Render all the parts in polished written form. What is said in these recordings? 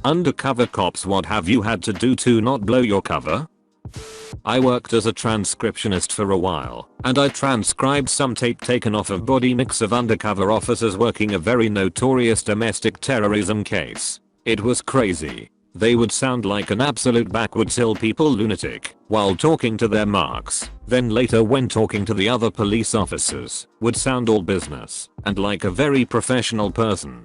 Undercover cops, what have you had to do to not blow your cover? I worked as a transcriptionist for a while, and I transcribed some tape taken off of body mix of undercover officers working a very notorious domestic terrorism case. It was crazy. They would sound like an absolute backwoods hill people lunatic while talking to their marks, then later when talking to the other police officers would sound all business and like a very professional person.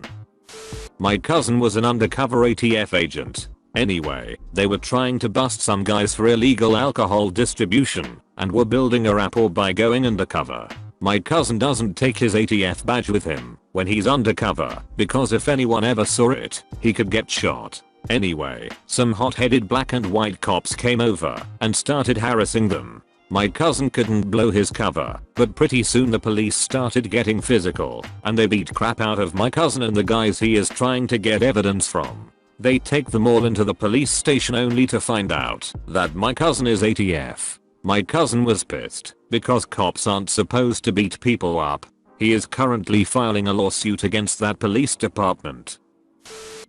My cousin was an undercover ATF agent. Anyway, they were trying to bust some guys for illegal alcohol distribution and were building a rapport by going undercover. My cousin doesn't take his ATF badge with him when he's undercover because if anyone ever saw it, he could get shot. Anyway, some hot-headed black and white cops came over and started harassing them. My cousin couldn't blow his cover, but pretty soon the police started getting physical and they beat crap out of my cousin and the guys he is trying to get evidence from. They take them all into the police station only to find out that my cousin is ATF. My cousin was pissed because cops aren't supposed to beat people up. He is currently filing a lawsuit against that police department.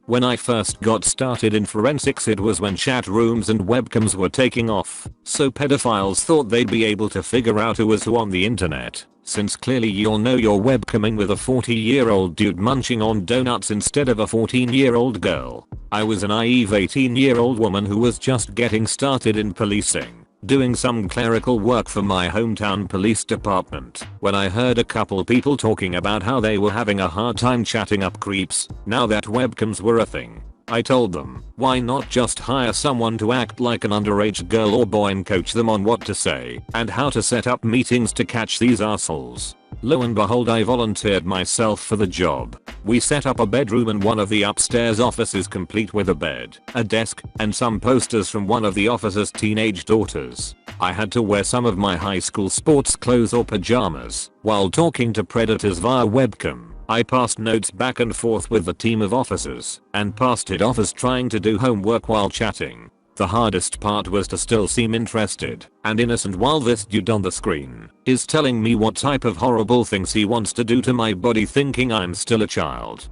When I first got started in forensics, it was when chat rooms and webcams were taking off, so pedophiles thought they'd be able to figure out who was who on the internet, since clearly you'll know you're webcamming with a 40-year-old dude munching on donuts instead of a 14-year-old girl. I was a naive 18-year-old woman who was just getting started in policing, doing some clerical work for my hometown police department, when I heard a couple people talking about how they were having a hard time chatting up creeps now that webcams were a thing. I told them, why not just hire someone to act like an underage girl or boy and coach them on what to say and how to set up meetings to catch these assholes. Lo and behold, I volunteered myself for the job. We set up a bedroom in one of the upstairs offices complete with a bed, a desk, and some posters from one of the officers' teenage daughters. I had to wear some of my high school sports clothes or pajamas while talking to predators via webcam. I passed notes back and forth with the team of officers and passed it off as trying to do homework while chatting. The hardest part was to still seem interested and innocent while this dude on the screen is telling me what type of horrible things he wants to do to my body, thinking I'm still a child.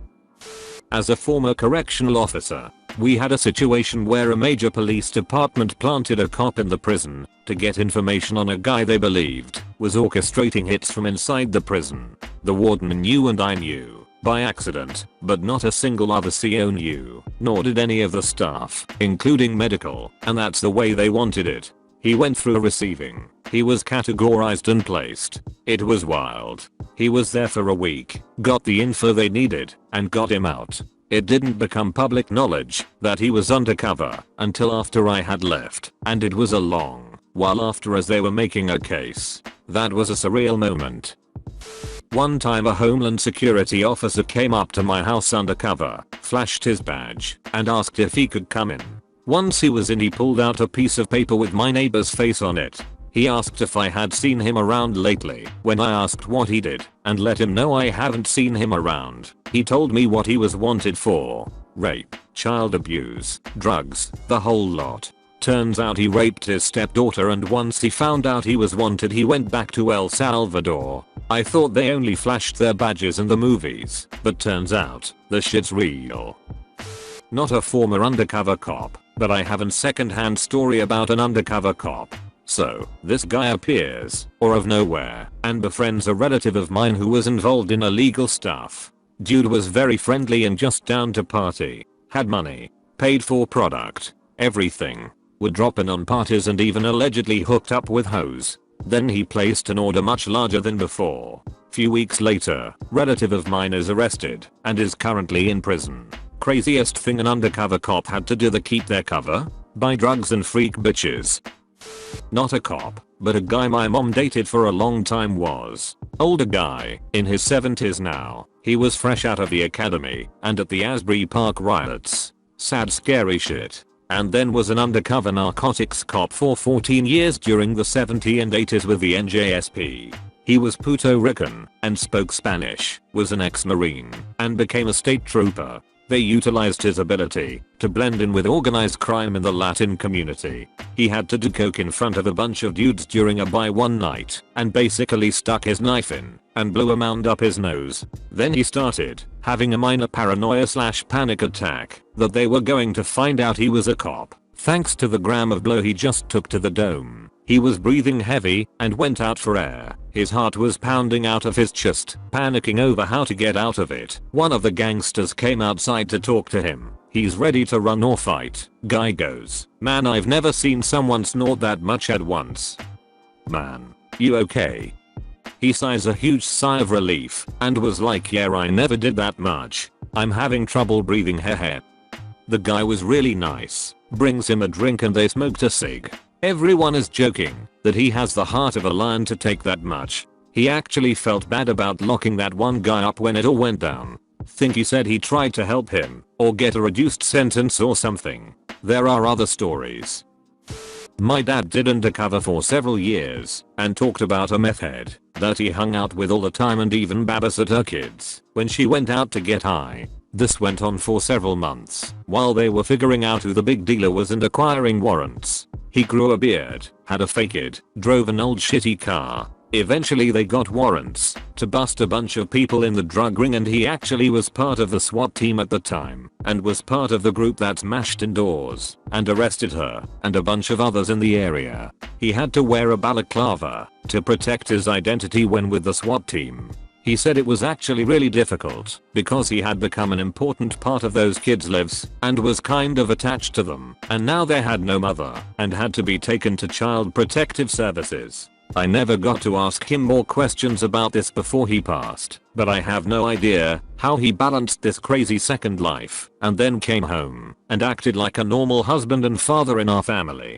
As a former correctional officer, we had a situation where a major police department planted a cop in the prison to get information on a guy they believed was orchestrating hits from inside the prison. The warden knew and I knew, by accident, but not a single other CO knew, nor did any of the staff, including medical, and that's the way they wanted it. He went through receiving. He was categorized and placed. It was wild. He was there for a week, got the info they needed, and got him out. It didn't become public knowledge that he was undercover until after I had left, and it was a long while after as they were making a case. That was a surreal moment. One time a Homeland Security officer came up to my house undercover, flashed his badge, and asked if he could come in. Once he was in, he pulled out a piece of paper with my neighbor's face on it. He asked if I had seen him around lately. When I asked what he did and let him know I haven't seen him around, he told me what he was wanted for: rape, child abuse, drugs, the whole lot. Turns out he raped his stepdaughter, and once he found out he was wanted, he went back to El Salvador. I thought they only flashed their badges in the movies, but turns out the shit's real. Not a former undercover cop, but I have a second-hand story about an undercover cop. So, this guy appears, or of nowhere, and befriends a relative of mine who was involved in illegal stuff. Dude was very friendly and just down to party. Had money. Paid for product. Everything. Would drop in on parties and even allegedly hooked up with hoes. Then he placed an order much larger than before. Few weeks later, relative of mine is arrested and is currently in prison. Craziest thing an undercover cop had to do to keep their cover? Buy drugs and freak bitches. Not a cop, but a guy my mom dated for a long time was. Older guy, in his 70s now. He was fresh out of the academy and at the Asbury Park riots. Sad scary shit. And then was an undercover narcotics cop for 14 years during the 70s and 80s with the NJSP. He was Puerto Rican and spoke Spanish, was an ex-Marine, and became a state trooper. They utilized his ability to blend in with organized crime in the Latin community. He had to do coke in front of a bunch of dudes during a buy one night and basically stuck his knife in and blew a mound up his nose. Then he started having a minor paranoia/panic attack that they were going to find out he was a cop. Thanks to the gram of blow he just took to the dome, he was breathing heavy and went out for air. His heart was pounding out of his chest, panicking over how to get out of it. One of the gangsters came outside to talk to him. He's ready to run or fight. Guy goes, "Man, I've never seen someone snort that much at once. Man, you okay?" He sighs a huge sigh of relief and was like, "Yeah, I never did that much. I'm having trouble breathing, hehe." The guy was really nice, brings him a drink and they smoked a cig. Everyone is joking that he has the heart of a lion to take that much. He actually felt bad about locking that one guy up when it all went down. Think he said he tried to help him or get a reduced sentence or something. There are other stories. My dad did undercover for several years and talked about a meth head that he hung out with all the time and even babysat her kids when she went out to get high. This went on for several months while they were figuring out who the big dealer was and acquiring warrants. He grew a beard, had a fake kid, drove an old shitty car. Eventually they got warrants to bust a bunch of people in the drug ring, and he actually was part of the SWAT team at the time and was part of the group that smashed in doors and arrested her and a bunch of others in the area. He had to wear a balaclava to protect his identity when with the SWAT team. He said it was actually really difficult because he had become an important part of those kids' lives and was kind of attached to them, and now they had no mother and had to be taken to Child Protective Services. I never got to ask him more questions about this before he passed, but I have no idea how he balanced this crazy second life and then came home and acted like a normal husband and father in our family.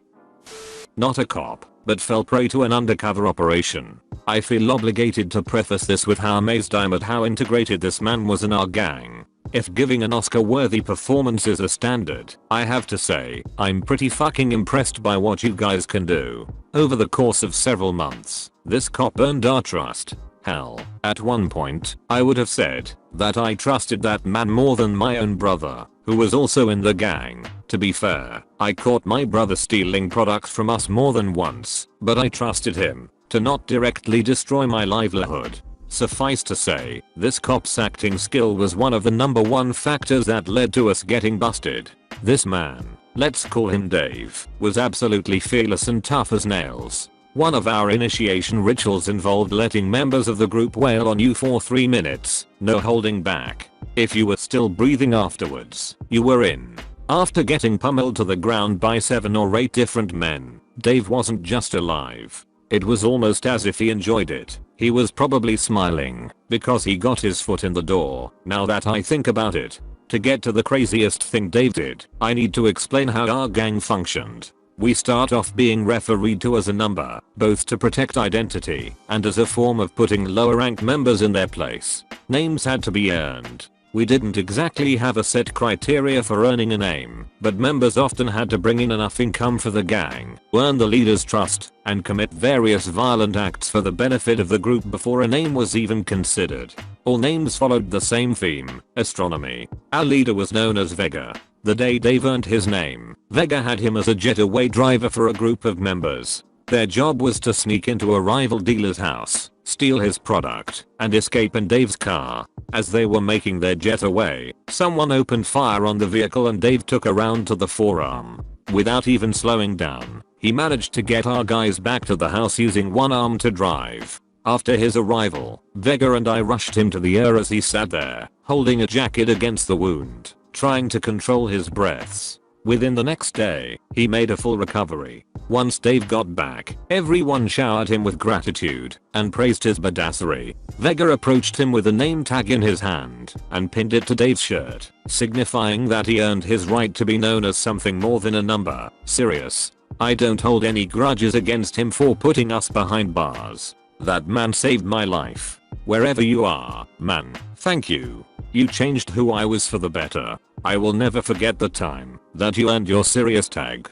Not a cop, but fell prey to an undercover operation. I feel obligated to preface this with how amazed I am at how integrated this man was in our gang. If giving an Oscar-worthy performance is a standard, I have to say, I'm pretty fucking impressed by what you guys can do. Over the course of several months, this cop earned our trust. Hell, at one point, I would have said that I trusted that man more than my own brother, who was also in the gang. To be fair, I caught my brother stealing products from us more than once, but I trusted him to not directly destroy my livelihood. Suffice to say, this cop's acting skill was one of the #1 factors that led to us getting busted. This man, let's call him Dave, was absolutely fearless and tough as nails. One of our initiation rituals involved letting members of the group wail on you for 3 minutes, no holding back. If you were still breathing afterwards, you were in. After getting pummeled to the ground by 7 or 8 different men, Dave wasn't just alive. It was almost as if he enjoyed it. He was probably smiling because he got his foot in the door. Now that I think about it, to get to the craziest thing Dave did, I need to explain how our gang functioned. We start off being refereed to as a number, both to protect identity and as a form of putting lower ranked members in their place. Names had to be earned. We didn't exactly have a set criteria for earning a name, but members often had to bring in enough income for the gang, earn the leader's trust, and commit various violent acts for the benefit of the group before a name was even considered. All names followed the same theme, astronomy. Our leader was known as Vega. The day Dave earned his name, Vega had him as a getaway driver for a group of members. Their job was to sneak into a rival dealer's house, steal his product, and escape in Dave's car. As they were making their getaway, someone opened fire on the vehicle and Dave took a round to the forearm. Without even slowing down, he managed to get our guys back to the house using one arm to drive. After his arrival, Vega and I rushed him to the ER as he sat there, holding a jacket against the wound, trying to control his breaths. Within the next day, he made a full recovery. Once Dave got back, everyone showered him with gratitude and praised his badassery. Vega approached him with a name tag in his hand and pinned it to Dave's shirt, signifying that he earned his right to be known as something more than a number. Serious. I don't hold any grudges against him for putting us behind bars. That man saved my life. Wherever you are, man, thank you. You changed who I was for the better. I will never forget the time that you earned your serious tag.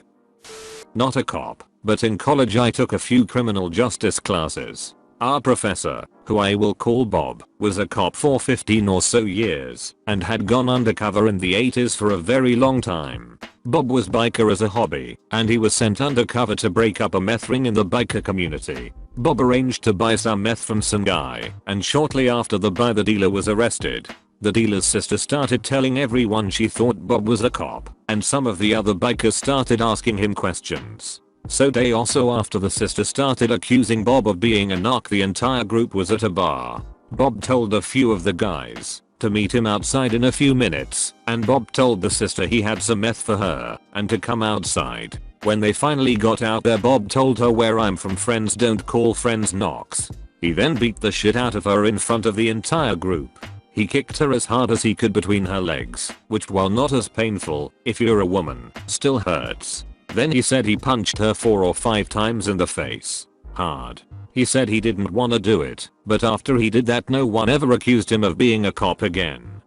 Not a cop, but in college I took a few criminal justice classes. Our professor, who I will call Bob, was a cop for 15 or so years and had gone undercover in the 80s for a very long time. Bob was biker as a hobby, and he was sent undercover to break up a meth ring in the biker community. Bob arranged to buy some meth from some guy, and shortly after the buy the dealer was arrested. The dealer's sister started telling everyone she thought Bob was a cop, and some of the other bikers started asking him questions. So day or so after the sister started accusing Bob of being a narc, the entire group was at a bar. Bob told a few of the guys to meet him outside in a few minutes, and Bob told the sister he had some meth for her and to come outside. When they finally got out there, Bob told her, "Where I'm from, friends don't call friends knocks." He then beat the shit out of her in front of the entire group. He kicked her as hard as he could between her legs, which, while not as painful, if you're a woman, still hurts. Then he said he punched her 4 or 5 times in the face. Hard. He said he didn't wanna do it, but after he did that no one ever accused him of being a cop again.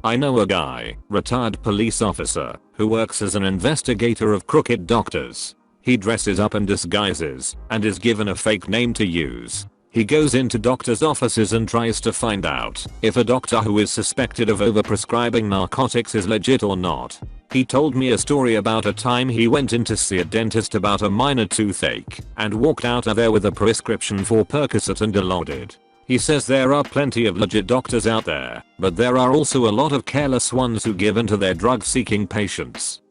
I know a guy, retired police officer, who works as an investigator of crooked doctors. He dresses up in disguises and is given a fake name to use. He goes into doctors' offices and tries to find out if a doctor who is suspected of overprescribing narcotics is legit or not. He told me a story about a time he went in to see a dentist about a minor toothache and walked out of there with a prescription for Percocet and Dilaudid. He says there are plenty of legit doctors out there, but there are also a lot of careless ones who give in to their drug-seeking patients.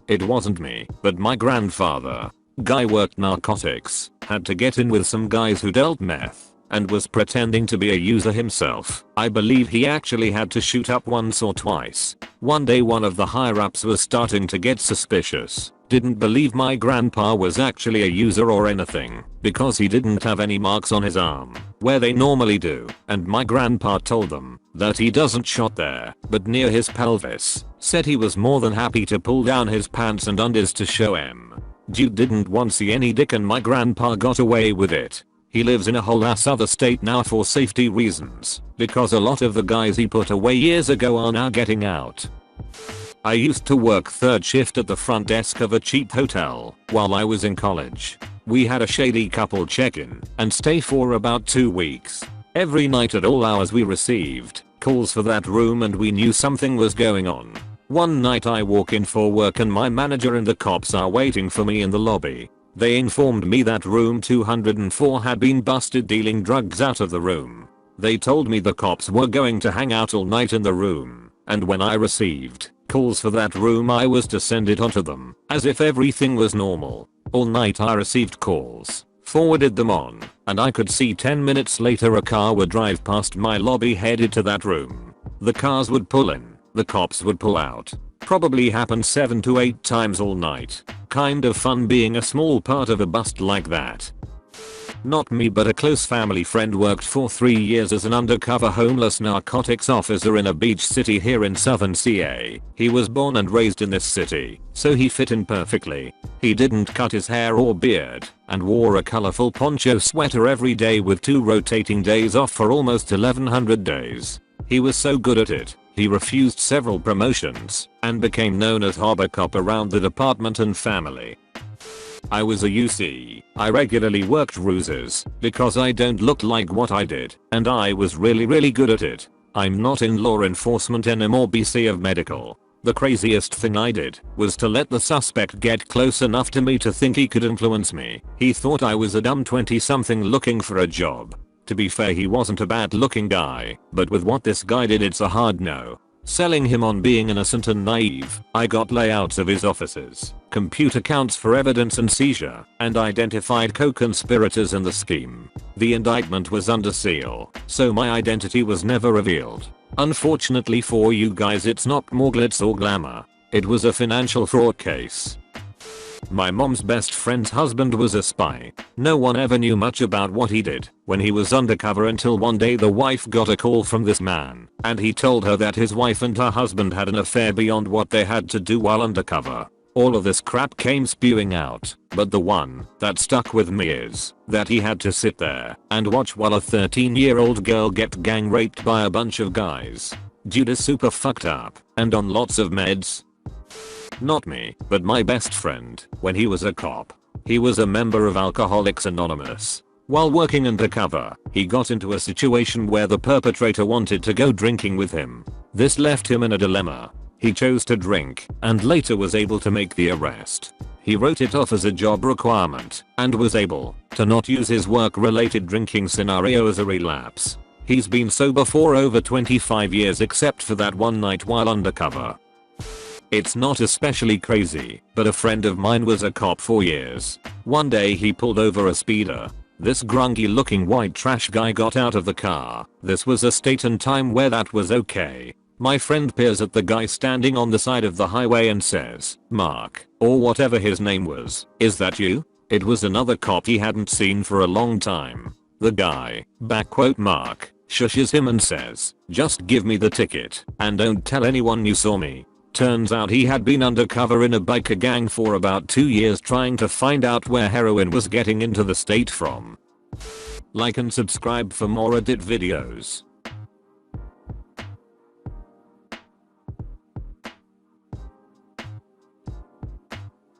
It wasn't me, but my grandfather. Guy worked narcotics, had to get in with some guys who dealt meth, and was pretending to be a user himself. I believe he actually had to shoot up once or twice. One day one of the higher-ups was starting to get suspicious. Didn't believe my grandpa was actually a user or anything, because he didn't have any marks on his arm, where they normally do, and my grandpa told them that he doesn't shot there, but near his pelvis. Said he was more than happy to pull down his pants and undies to show him. Dude didn't want to see any dick, and my grandpa got away with it. He lives in a whole ass other state now for safety reasons, because a lot of the guys he put away years ago are now getting out. I used to work third shift at the front desk of a cheap hotel while I was in college. We had a shady couple check in and stay for about 2 weeks. Every night at all hours we received calls for that room, and we knew something was going on. One night I walk in for work and my manager and the cops are waiting for me in the lobby. They informed me that room 204 had been busted dealing drugs out of the room. They told me the cops were going to hang out all night in the room, and when I received calls for that room I was to send it on to them, as if everything was normal. All night I received calls, forwarded them on, and I could see 10 minutes later a car would drive past my lobby headed to that room. The cars would pull in. The cops would pull out. Probably happened 7 to 8 times all night. Kind of fun being a small part of a bust like that. Not me, but a close family friend worked for 3 years as an undercover homeless narcotics officer in a beach city here in southern CA. He was born and raised in this city, so he fit in perfectly. He didn't cut his hair or beard, and wore a colorful poncho sweater every day with 2 rotating days off for almost 1100 days. He was so good at it, he refused several promotions and became known as Harbor Cop around the department and family. I was a UC. I regularly worked ruses because I don't look like what I did, and I was really good at it. I'm not in law enforcement anymore, BC of medical. The craziest thing I did was to let the suspect get close enough to me to think he could influence me. He thought I was a dumb 20-something looking for a job. To be fair, he wasn't a bad looking guy, but with what this guy did it's a hard no. Selling him on being innocent and naive, I got layouts of his offices, computer counts for evidence and seizure, and identified co-conspirators in the scheme. The indictment was under seal, so my identity was never revealed. Unfortunately for you guys, it's not more glitz or glamour. It was a financial fraud case. My mom's best friend's husband was a spy. No one ever knew much about what he did when he was undercover until one day the wife got a call from this man, and he told her that his wife and her husband had an affair beyond what they had to do while undercover. All of this crap came spewing out, but the one that stuck with me is that he had to sit there and watch while a 13-year-old girl get gang raped by a bunch of guys. Dude is super fucked up and on lots of meds. Not me, but my best friend, when he was a cop. He was a member of Alcoholics Anonymous. While working undercover, he got into a situation where the perpetrator wanted to go drinking with him. This left him in a dilemma. He chose to drink and later was able to make the arrest. He wrote it off as a job requirement and was able to not use his work-related drinking scenario as a relapse. He's been sober for over 25 years except for that one night while undercover. It's not especially crazy, but a friend of mine was a cop for years. One day he pulled over a speeder. This grungy looking white trash guy got out of the car. This was a state and time where that was okay. My friend peers at the guy standing on the side of the highway and says, "Mark," or whatever his name was, "is that you?" It was another cop he hadn't seen for a long time. The guy, Mark, shushes him and says, "Just give me the ticket and don't tell anyone you saw me." Turns out he had been undercover in a biker gang for about 2 years trying to find out where heroin was getting into the state from. Like and subscribe for more Reddit videos.